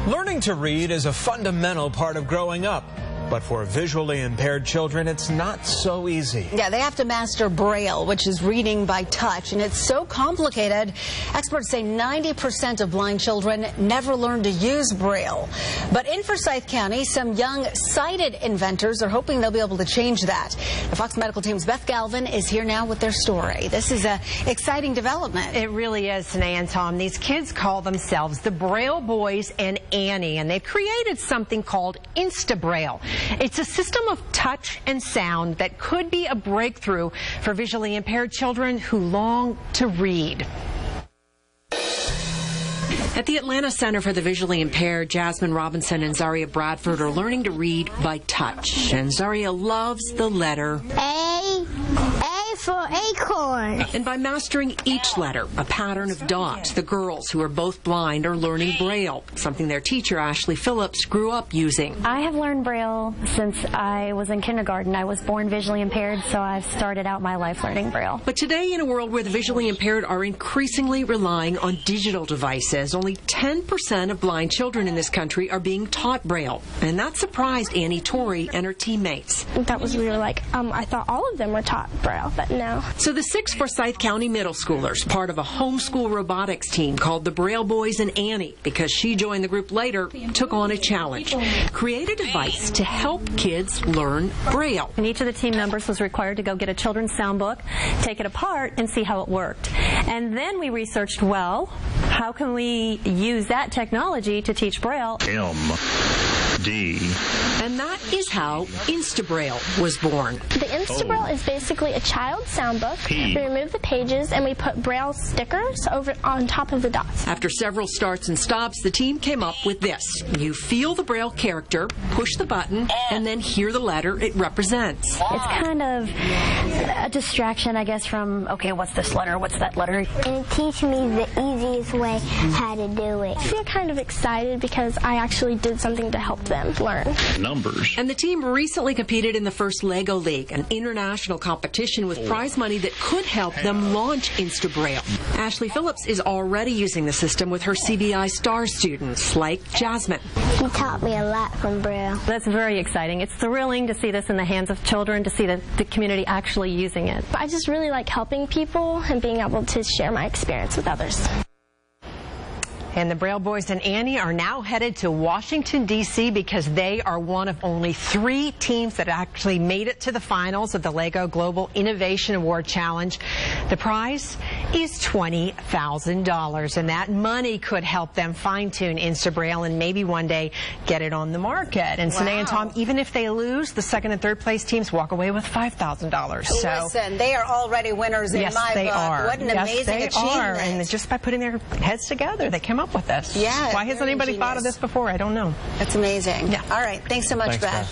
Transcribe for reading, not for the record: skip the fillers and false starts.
Learning to read is a fundamental part of growing up. But for visually impaired children, it's not so easy. Yeah, they have to master Braille, which is reading by touch, and it's so complicated. Experts say 90% of blind children never learn to use Braille. But in Forsyth County, some young sighted inventors are hoping they'll be able to change that. The Fox Medical Team's Beth Galvin is here now with their story. This is an exciting development. It really is, Sanae and Tom. These kids call themselves the Braille Boys and Annie, and they've created something called Insta-Braille. It's a system of touch and sound that could be a breakthrough for visually impaired children who long to read. At the Atlanta Center for the Visually Impaired, Jasmine Robinson and Zaria Bradford are learning to read by touch. And Zaria loves the letter A for acorn. And by mastering each letter, a pattern of dots, the girls who are both blind are learning Braille, something their teacher, Ashley Phillips, grew up using. I have learned Braille since I was in kindergarten. I was born visually impaired, so I've started out my life learning Braille. But today, in a world where the visually impaired are increasingly relying on digital devices, only 10% of blind children in this country are being taught Braille. And that surprised Annie Torrey and her teammates. That was really I thought all of them were taught Braille, but no. So the 6 Forsyth County middle schoolers, part of a homeschool robotics team called the Braille Boys and Annie, because she joined the group later, took on a challenge. Create a device to help kids learn Braille. And each of the team members was required to go get a children's sound book, take it apart, and see how it worked. And then we researched, well, how can we use that technology to teach Braille? D. And that is how Insta-Braille was born. The Insta-Braille is basically a child's sound book. We remove the pages and we put Braille stickers over on top of the dots. After several starts and stops, the team came up with this. You feel the Braille character, push the button, and then hear the letter it represents. It's kind of a distraction, I guess, from, okay, what's this letter? What's that letter? And it teaches me the easiest way how to do it. I feel kind of excited because I actually did something to help them learn. Numbers. And the team recently competed in the first Lego League, an international competition with prize money that could help them launch Insta-Braille. Ashley Phillips is already using the system with her CBI star students, like Jasmine. He taught me a lot from Braille. That's very exciting. It's thrilling to see this in the hands of children, to see the community actually using it. I just really like helping people and being able to share my experience with others. And the Braille Boys and Annie are now headed to Washington, D.C. because they are one of only 3 teams that actually made it to the finals of the LEGO Global Innovation Award Challenge. The prize is $20,000, and that money could help them fine-tune Insta-Braille and maybe one day get it on the market. And Sanae and Tom, even if they lose, the 2nd and 3rd place teams walk away with $5,000. So, listen, they are already winners in my book. Yes, they are. What an amazing achievement. And just by putting their heads together, they came up with this. Yeah. Why hasn't anybody thought of this before? I don't know. That's amazing. Yeah. All right. Thanks so much, Beth.